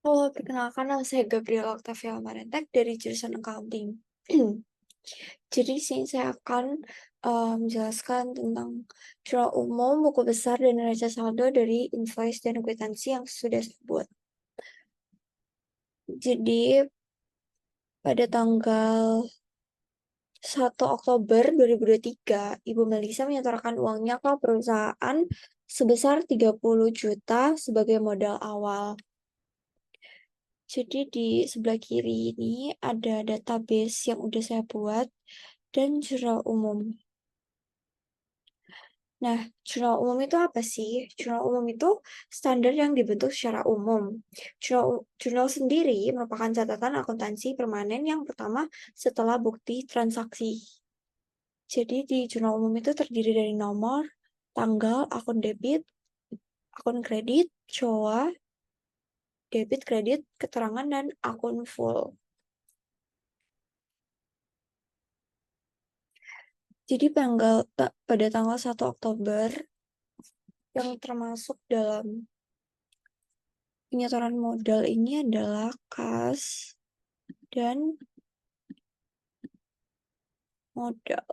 Halo, perkenalkan nama saya Gabriela Octavia Marentek dari jurusan Accounting. Jadi di sini saya akan menjelaskan tentang jurnal umum, buku besar, dan neraca saldo dari invoice dan kwitansi yang sudah saya buat. Jadi pada tanggal 1 Oktober 2023, Ibu Melisa menyetorkan uangnya ke perusahaan sebesar 30 juta sebagai modal awal. Jadi di sebelah kiri ini ada database yang udah saya buat dan jurnal umum. Nah, jurnal umum itu apa sih? Jurnal umum itu standar yang dibentuk secara umum. Jurnal sendiri merupakan catatan akuntansi permanen yang pertama setelah bukti transaksi. Jadi di jurnal umum itu terdiri dari nomor, tanggal, akun debit, akun kredit, COA, debit, kredit, keterangan, dan akun full. Jadi pada tanggal 1 Oktober yang termasuk dalam penyetoran modal ini adalah kas dan modal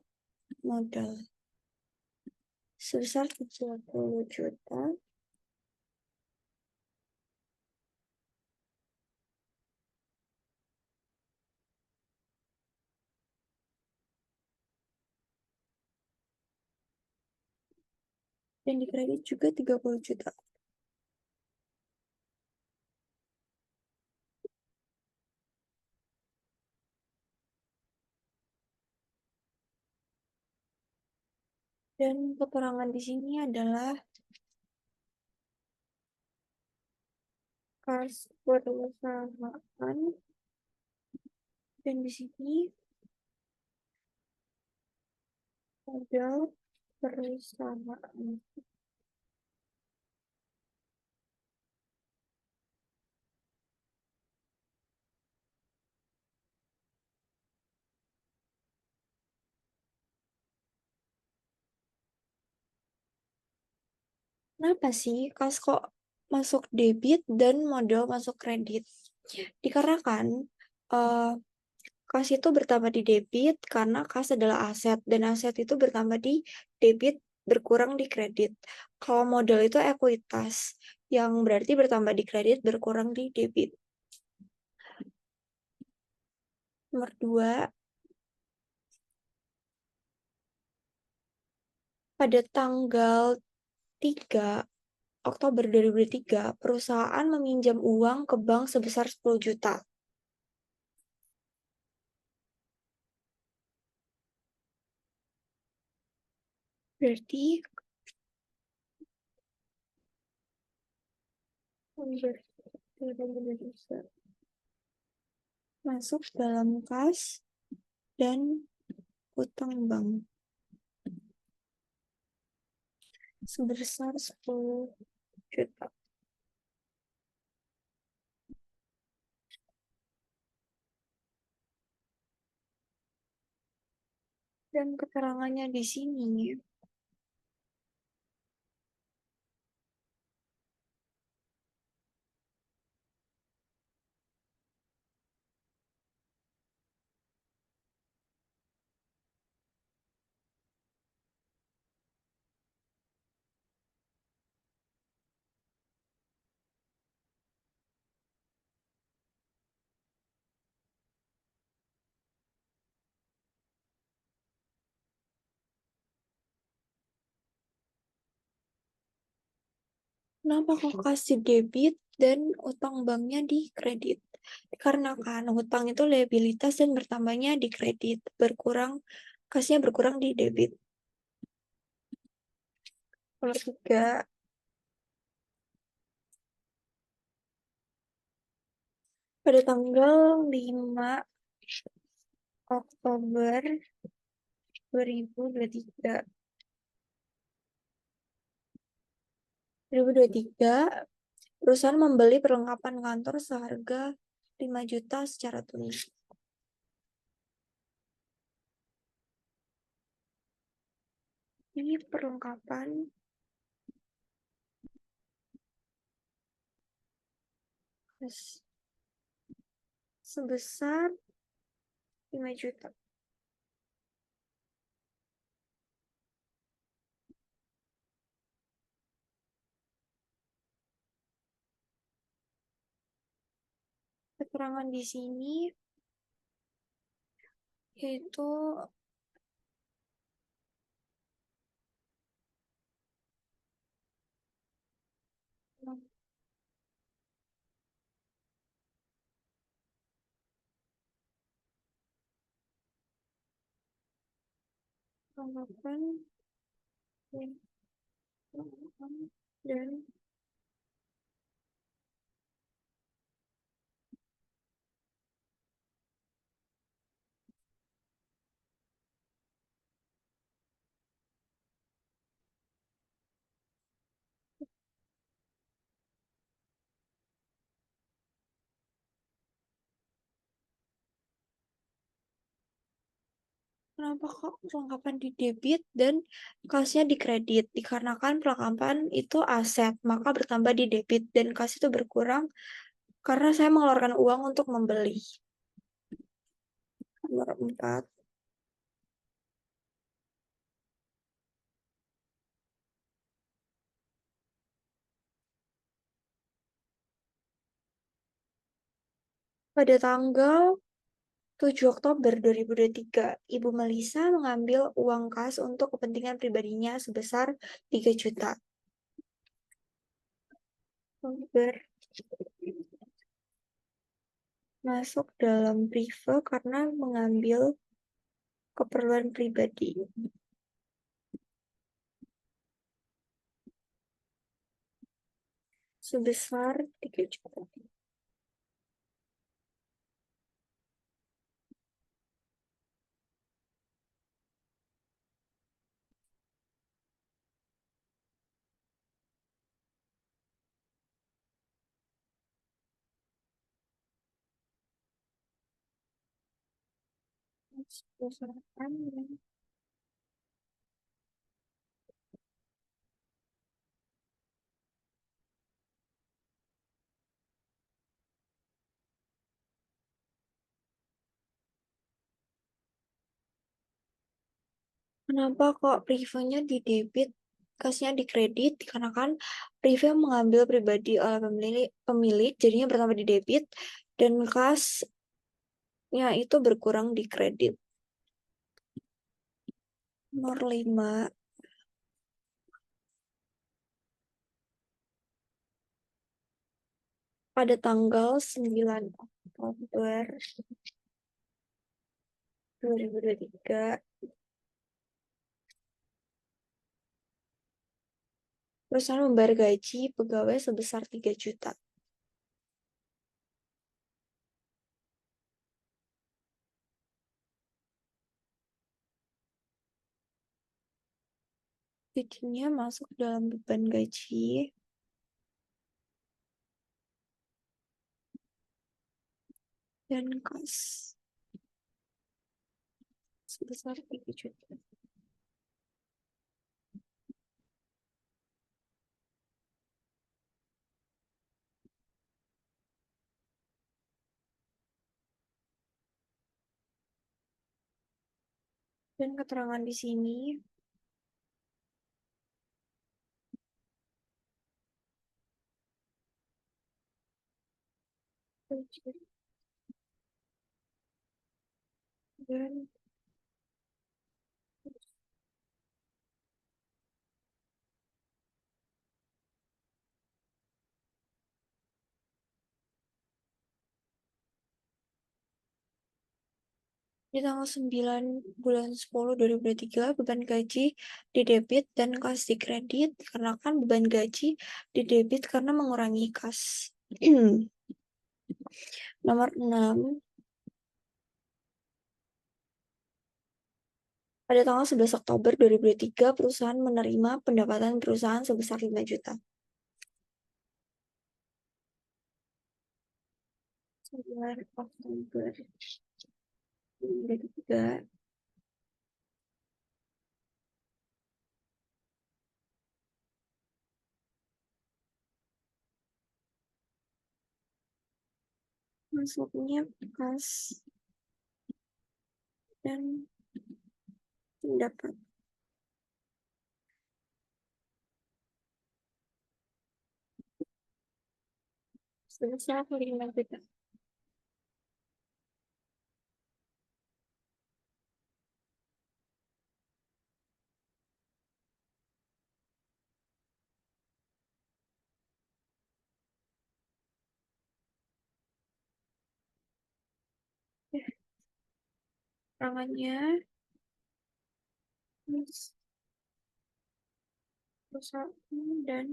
modal sebesar 30 juta dan dikredit juga 30 juta. Dan keterangan di sini adalah kas perusahaan dan di sini modal perusahaan. Kenapa sih kas kok masuk debit dan modal masuk kredit? Dikarenakan eh, kas itu bertambah di debit karena kas adalah aset dan aset itu bertambah di debit berkurang di kredit. Kalau modal itu ekuitas yang berarti bertambah di kredit berkurang di debit. Nomor 2, pada tanggal 3 Oktober 2023, perusahaan meminjam uang ke bank sebesar 10 juta. Berarti masuk dalam kas dan utang bank sebesar 10 juta. Dan keterangannya di sini. Kenapa kok kasih debit dan utang banknya di kredit? Dikarenakan hutang itu liabilitas dan bertambahnya di kredit, kasnya berkurang di debit. Nomor 3, pada tanggal 5 Oktober 2023, 2023 perusahaan membeli perlengkapan kantor seharga 5 juta secara tunai. Ini perlengkapan Yes. Sebesar 5 juta. Keterangan di sini yaitu tanggapan dan kenapa kok perlengkapan di debit dan kasnya di kredit? Dikarenakan perlengkapan itu aset, maka bertambah di debit dan kas itu berkurang karena saya mengeluarkan uang untuk membeli. Nomor 4. Pada tanggal 7 Oktober 2023, Ibu Melisa mengambil uang kas untuk kepentingan pribadinya sebesar 3 juta. Oktober masuk dalam prive karena mengambil keperluan pribadi. Sebesar 3 juta. Kenapa kok privenya di debit, kasnya di kredit? Karena kan prive mengambil pribadi oleh pemilik, jadinya bertambah di debit, dan kasnya itu berkurang di kredit. Nomor 5. Pada tanggal 9 Oktober 2023, perusahaan membayar gaji pegawai sebesar 3 juta. Gajinya masuk dalam beban gaji dan kas sebesar 3 juta. Dan keterangan di sini dan di tanggal 9 bulan 10 2023, beban gaji di debit dan kas di kredit, karena kan beban gaji di debit karena mengurangi kas. Nomor 6. Pada tanggal 11 Oktober 2023, perusahaan menerima pendapatan perusahaan sebesar 5 juta. 9 Oktober 2023. masuknya kas dan pendapat sebesar 5 juta. Keterangannya perusahaan dan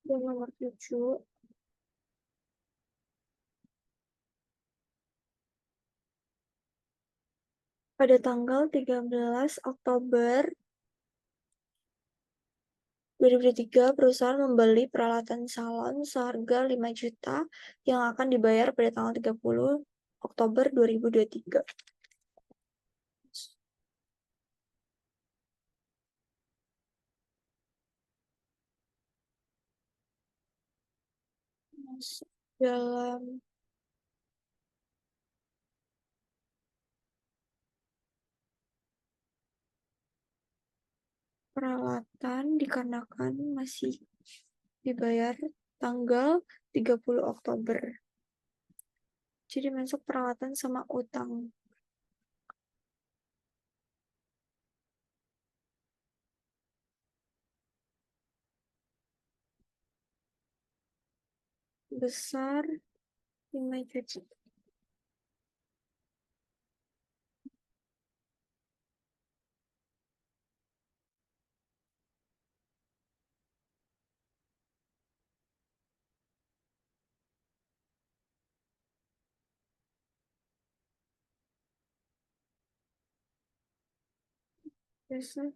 yang nomor 7 pada tanggal 13 Oktober 2023, perusahaan membeli peralatan salon seharga 5 juta yang akan dibayar pada tanggal 30 Oktober 2023. Masuk dalam peralatan dikarenakan masih dibayar tanggal 30 Oktober. Jadi masuk peralatan sama utang. Besar 5 juta. Besar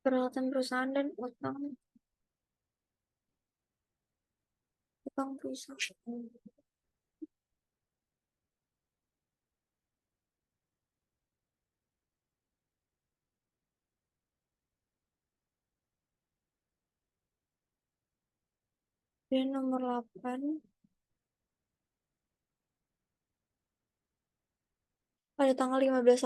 peralatan perusahaan dan utang perusahaan. Dan nomor 8 pada tanggal 15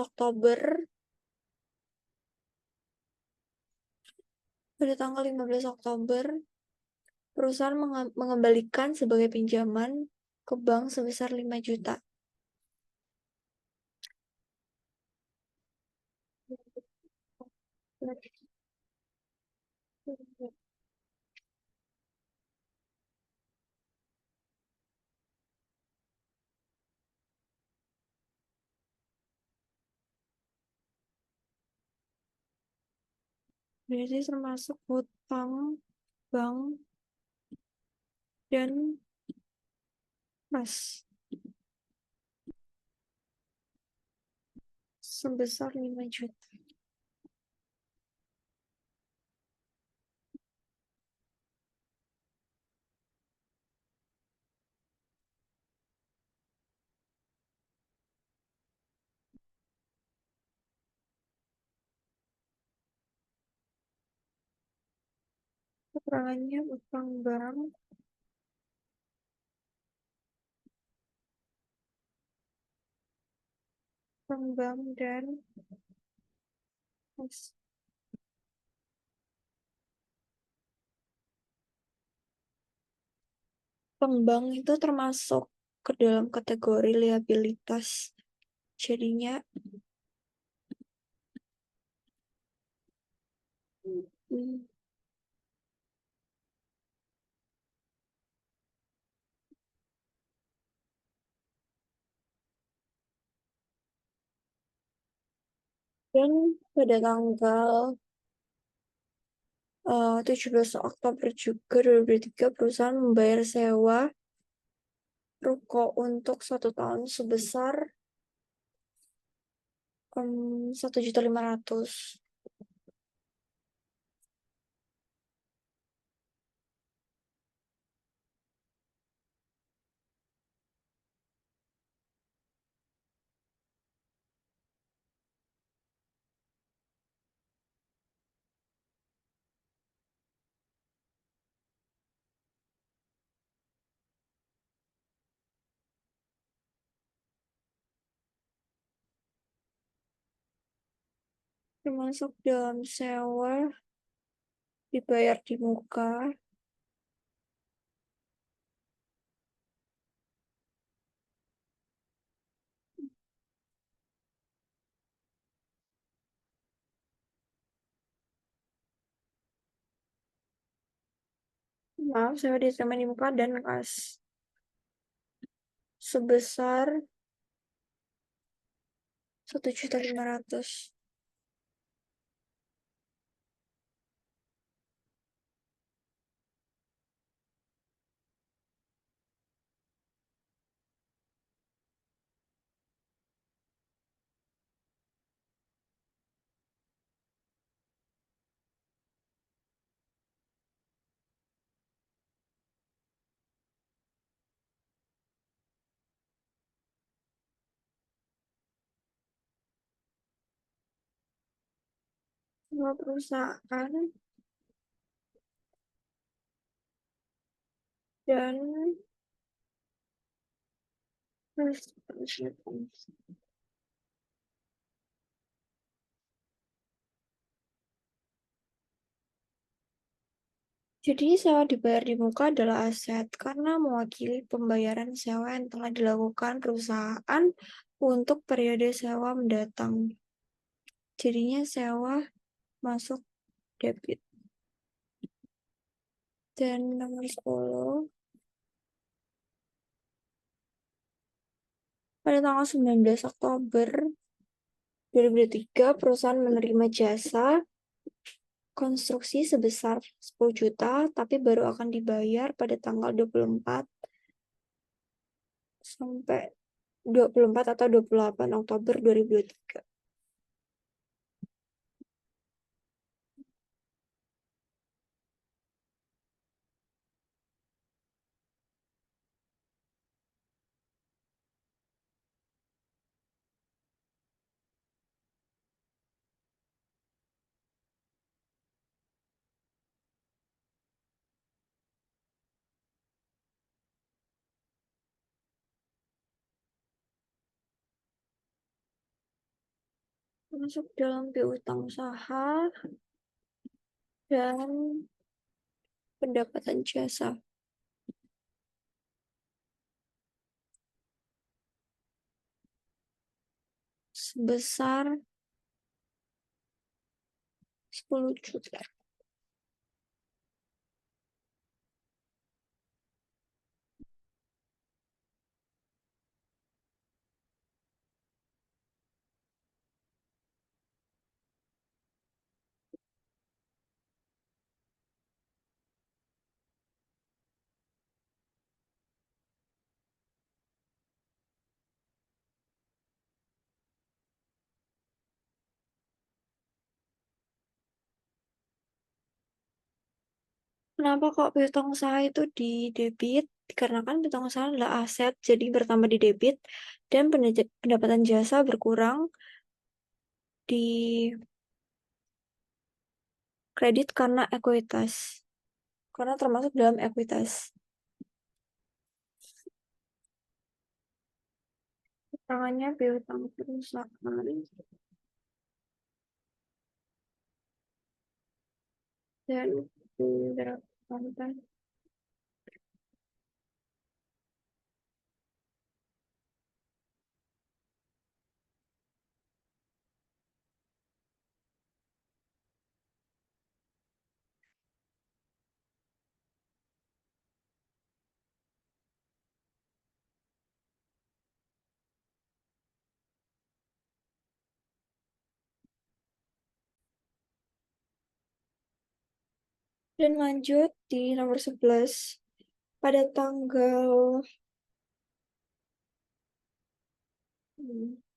Oktober perusahaan mengembalikan sebagai pinjaman ke bank sebesar 5 juta. Berarti termasuk hutang bank dan mas sebesar 5 juta. Keterangannya utang bank pengembang dan pengembang itu termasuk ke dalam kategori liabilitas. Jadinya hmm, dan pada tanggal 17 Oktober juga 2023 perusahaan membayar sewa ruko untuk 1 tahun sebesar 1.500.000. Termasuk dalam sewa dibayar di muka. Maaf, sewa diterima di muka dan kas sebesar 1.500.000. Semua perusahaan dan jadi sewa dibayar di muka adalah aset karena mewakili pembayaran sewa yang telah dilakukan perusahaan untuk periode sewa mendatang. Jadinya sewa masuk debit. Dan nomor 10, pada tanggal 19 Oktober 2023, perusahaan menerima jasa konstruksi sebesar 10 juta, tapi baru akan dibayar pada tanggal 24 sampai 24 atau 28 Oktober 2023. Masuk dalam piutang usaha dan pendapatan jasa sebesar 10 juta. Kenapa kok piutang usaha itu di debit? Dikarenakan piutang usaha adalah aset, jadi bertambah di debit, dan pendapatan jasa berkurang di kredit karena ekuitas. Karena termasuk dalam ekuitas. Keterangannya piutang perusahaan dan pendapatan dan lanjut di nomor 11 pada tanggal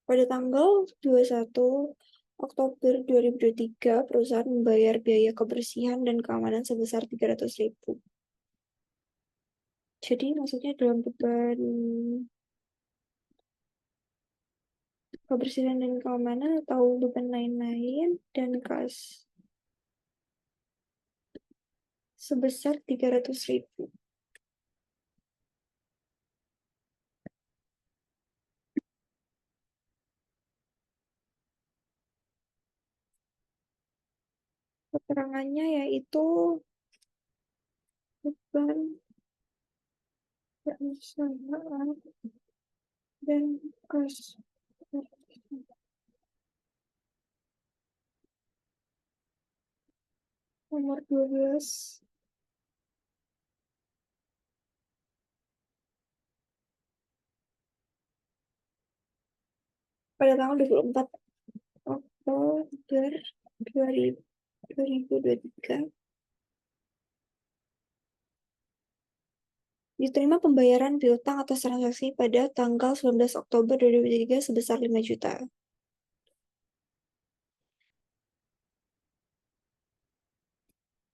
pada tanggal 21 Oktober 2023 perusahaan membayar biaya kebersihan dan keamanan sebesar 300.000. Jadi maksudnya dalam beban kebersihan dan keamanan atau beban lain-lain dan kas sebesar 300.000. Keterangannya yaitu beban perusahaan dan kas nomor 12 pada tanggal 24 Oktober 2023 diterima pembayaran piutang atas transaksi pada tanggal 19 Oktober 2023 sebesar 5 juta.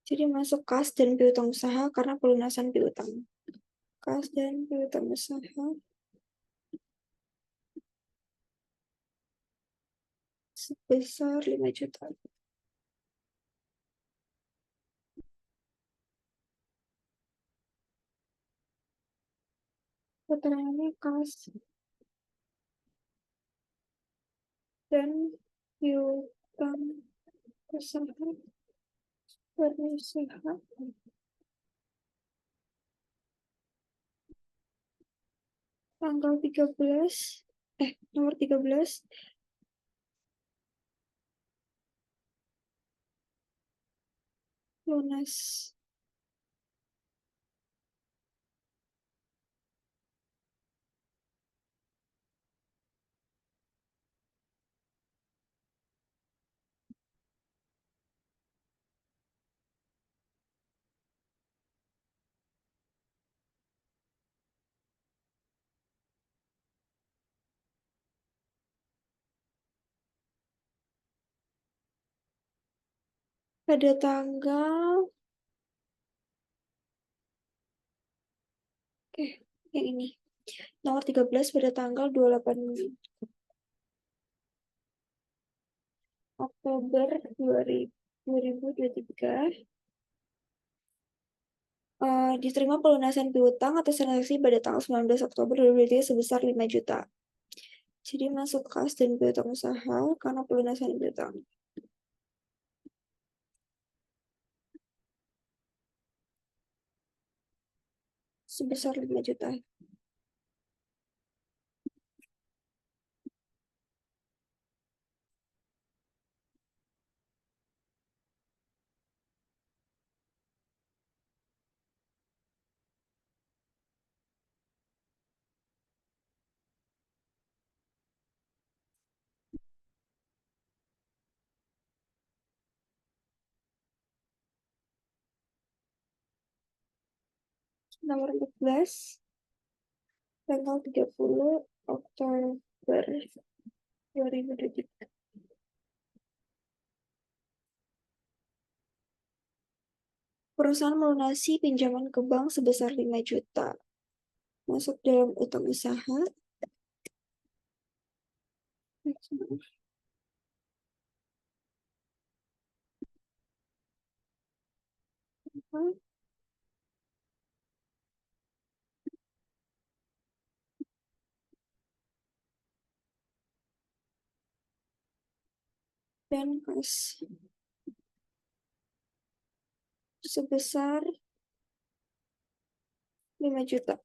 Jadi masuk kas dan piutang usaha karena pelunasan piutang. Kas dan piutang usaha sebesar 5 juta. Keterangannya kas dan piutang usaha berusaha tanggal 13 nomor 13 lunas pada tanggal yang ini nomor 13 pada tanggal 28 Oktober 2023 diterima pelunasan piutang atas transaksi pada tanggal 19 Oktober 2023 sebesar 5 juta. Jadi masuk kas dan piutang usaha karena pelunasan piutang. Sebesar 5 juta. Nomor 14 tanggal 30 Oktober 2023. Perusahaan melunasi pinjaman ke bank sebesar 5 juta. Masuk dalam utang usaha. dan kas sebesar 5 juta.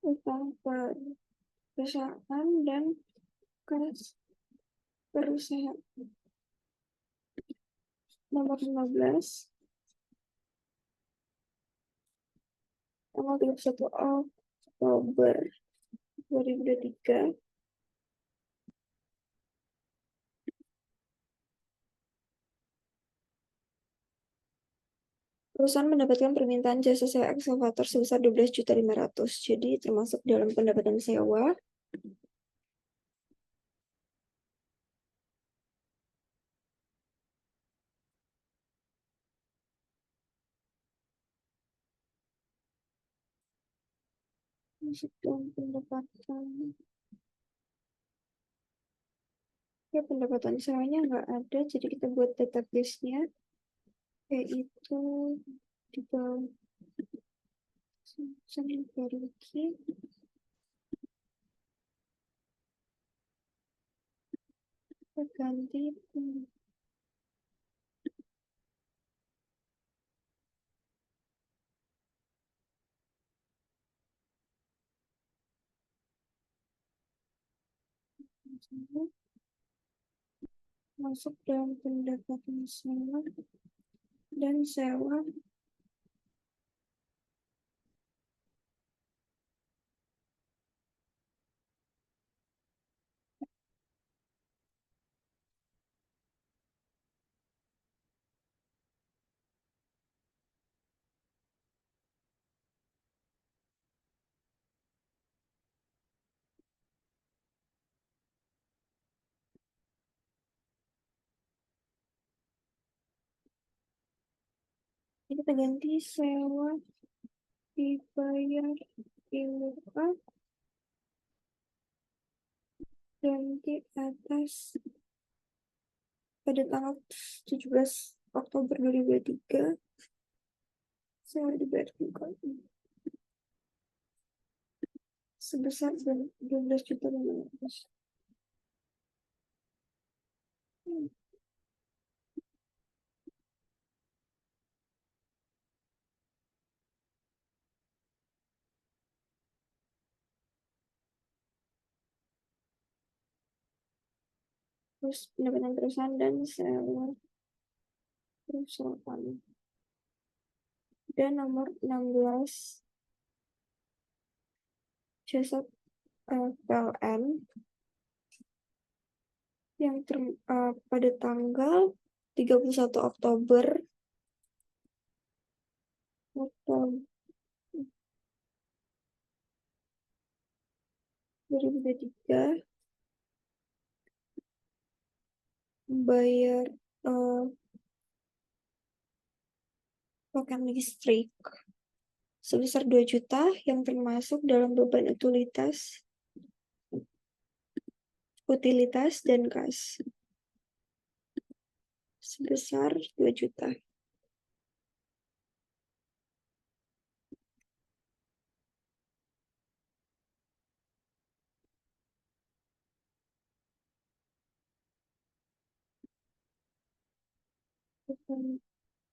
Utang perusahaan dan kas perusahaan. Nomor 15, tanggal 31 Oktober 2023. Perusahaan mendapatkan permintaan jasa sewa ekskavator sebesar 12.500.000. Jadi termasuk dalam pendapatan sewa. Masuk dalam pendapatan. Ya, pendapatan sewanya nggak ada, jadi kita buat database-nya, yaitu di bawah lagi. Kita ganti masuk dalam pendapatan sewa dan sewa. Jadi kita ganti sewa dibayar di muka, ganti atas pada tanggal 17 Oktober 2023, sewa dibayar di muka sebesar 12.500.000. Terus pendapatan perusahaan dan sewa perusahaan. Dan nomor 16, jasa PLN yang pada tanggal 31 Oktober 2023 membayar token listrik sebesar 2 juta yang termasuk dalam beban utilitas dan kas sebesar 2 juta.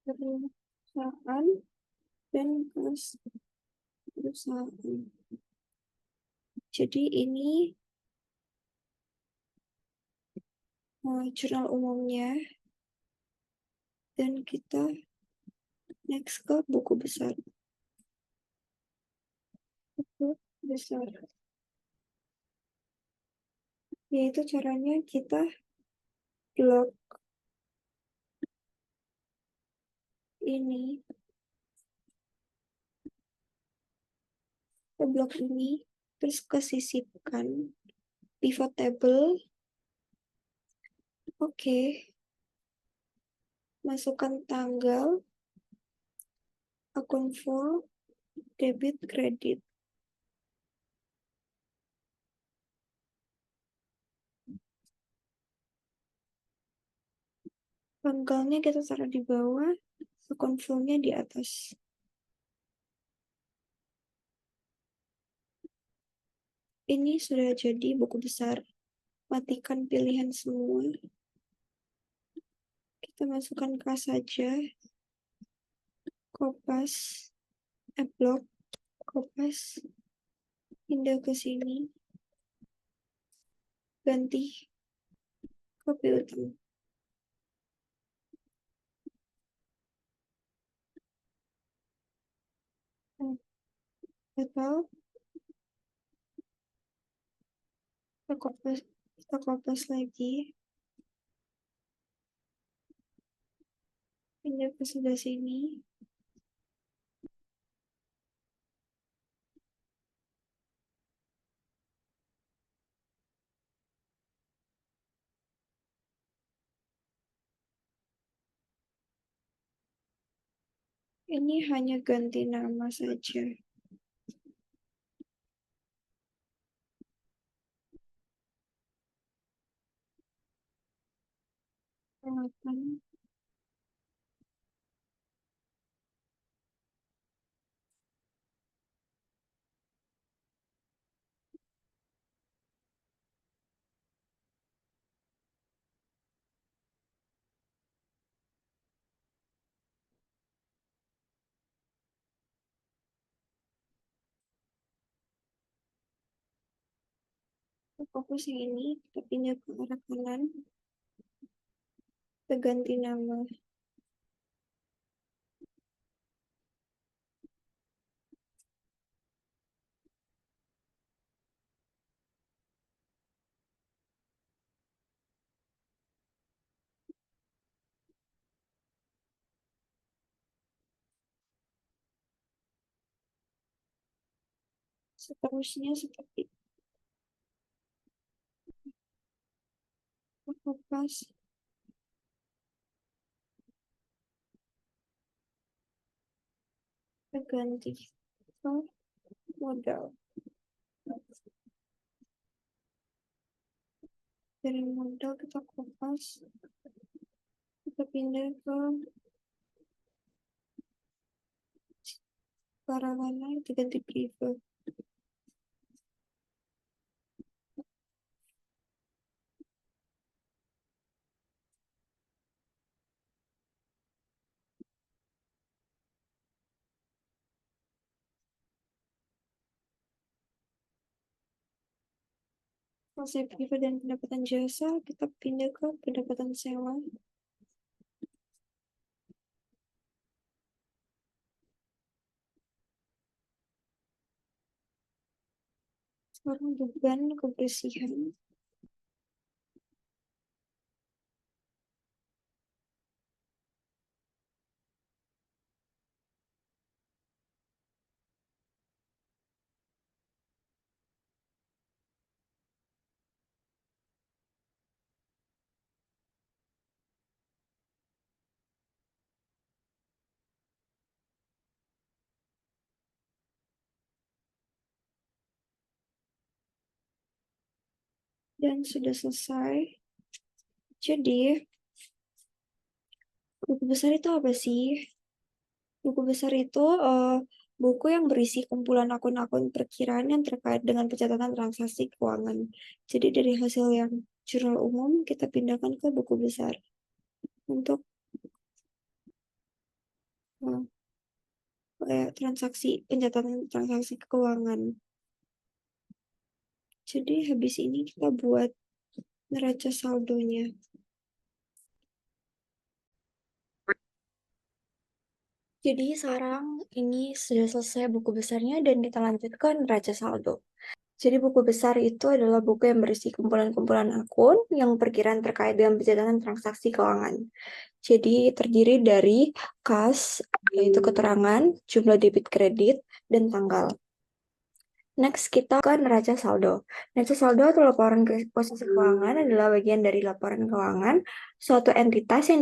Perusahaan dan kas perusahaan. Jadi ini jurnal umumnya, dan kita next ke buku besar. Buku besar, yaitu caranya kita blok ini, blok ini, terus kesisipkan pivot table. Oke. masukkan tanggal, akun full, debit, kredit. Tanggalnya kita taruh di bawah, akun full-nya di atas. Ini sudah jadi buku besar. Matikan pilihan semua. Kita masukkan kas saja. Kopas, blok, kopas, pindah ke sini. Ganti, kopi utama. Total, kita kopas lagi. Pindah ke sebelah sini. Ini hanya ganti nama saja. Peralatan. Kita fokus yang ini, kita pindah ke arah kanan. Kita ganti nama. Seterusnya seperti kopas, kita ganti ke modal. Dari modal kita kopas, kita pindah ke arah mana, kita ganti private. Selesai private dan pendapatan jasa, kita pindah ke pendapatan sewa. Sekarang beban kebersihan. Dan sudah selesai. Jadi, buku besar itu apa sih? Buku besar itu buku yang berisi kumpulan akun-akun perkiraan yang terkait dengan pencatatan transaksi keuangan. Jadi dari hasil yang jurnal umum, kita pindahkan ke buku besar untuk pencatatan transaksi keuangan. Jadi habis ini kita buat neraca saldonya. Jadi sekarang ini sudah selesai buku besarnya dan kita lanjutkan neraca saldo. Jadi buku besar itu adalah buku yang berisi kumpulan-kumpulan akun yang perkiraan terkait dengan pencatatan transaksi keuangan. Jadi terdiri dari kas, yaitu keterangan, jumlah debit kredit, dan tanggal. Next, kita ke neraca saldo. Neraca saldo atau laporan posisi keuangan adalah bagian dari laporan keuangan suatu entitas yang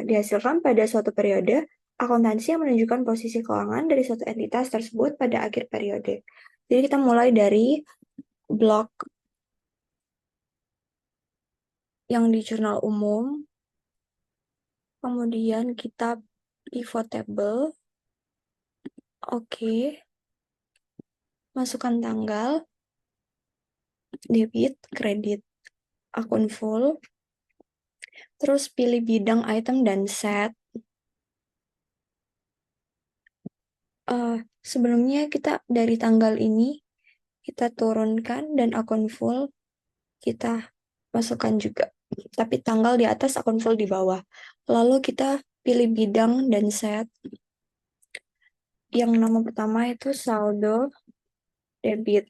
dihasilkan pada suatu periode akuntansi yang menunjukkan posisi keuangan dari suatu entitas tersebut pada akhir periode. Jadi kita mulai dari blok yang di jurnal umum, kemudian kita pivot table, oke, masukkan tanggal, debit, kredit, akun full, terus pilih bidang item dan set. Sebelumnya kita dari tanggal ini kita turunkan dan akun full kita masukkan juga. Tapi tanggal di atas, akun full di bawah. Lalu kita pilih bidang dan set. Yang nama pertama itu saldo debit.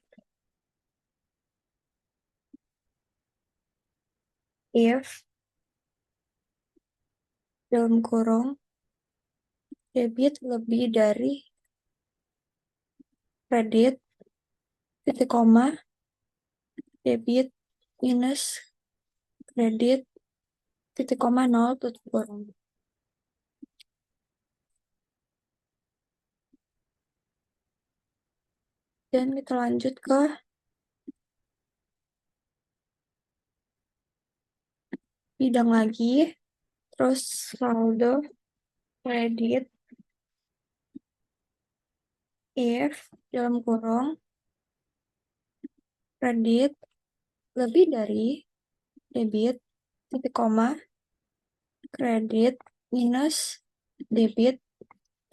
If dalam kurung debit lebih dari kredit, titik koma, debit minus kredit, titik koma 0, tutup kurung. Dan kita lanjut ke bidang lagi, terus saldo kredit if dalam kurung kredit lebih dari debit, titik koma, kredit minus debit,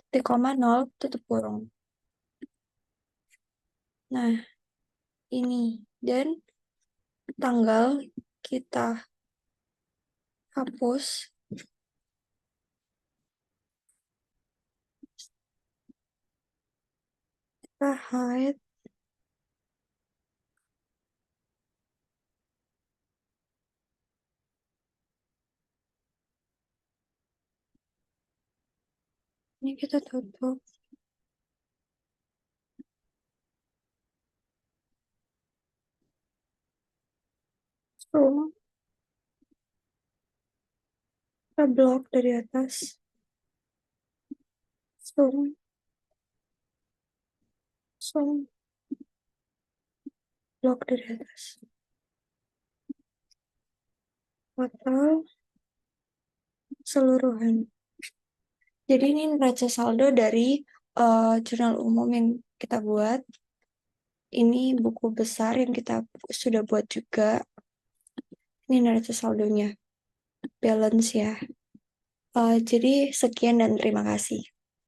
titik koma 0, tutup kurung. Nah, ini. Dan tanggal kita hapus. Kita hide. Ini kita tutup. Zoom. Kita blok dari atas. Zoom. Zoom. Blok dari atas. Total seluruhan. Jadi ini neraca saldo dari jurnal umum yang kita buat. Ini buku besar yang kita sudah buat juga. Ini neraca saldonya. Balance ya. Jadi sekian dan terima kasih.